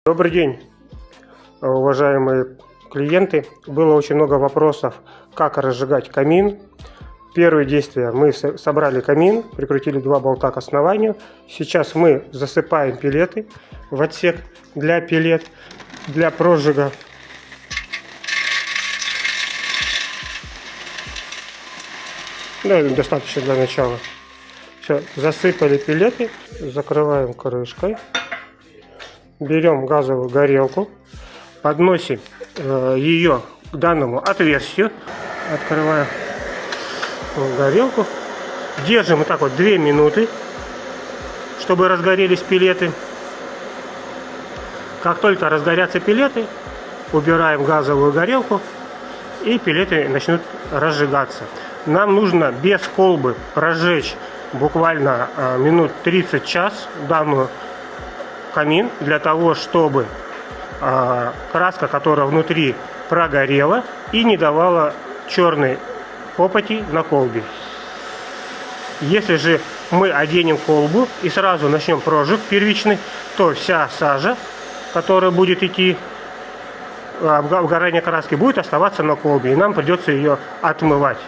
Добрый день, уважаемые клиенты. Было очень много вопросов, как разжигать камин. Первое действие: мы собрали камин, прикрутили 2 болта к основанию. Сейчас мы засыпаем пелеты в отсек для пелет, для прожига. Да, достаточно для начала. Все, засыпали пелеты, закрываем крышкой. Берем газовую горелку, подносим ее к данному отверстию, открываем горелку, держим вот так вот 2 минуты, чтобы разгорелись пелеты. Как только разгорятся пелеты, убираем газовую горелку, и пелеты начнут разжигаться. Нам нужно без колбы прожечь буквально минут 30-час данную камин, для того, чтобы краска, которая внутри, прогорела и не давала черной копоти на колбе. Если же мы оденем колбу и сразу начнем прожиг первичный, то вся сажа, которая будет идти, обгорание краски, будет оставаться на колбе, и нам придется ее отмывать.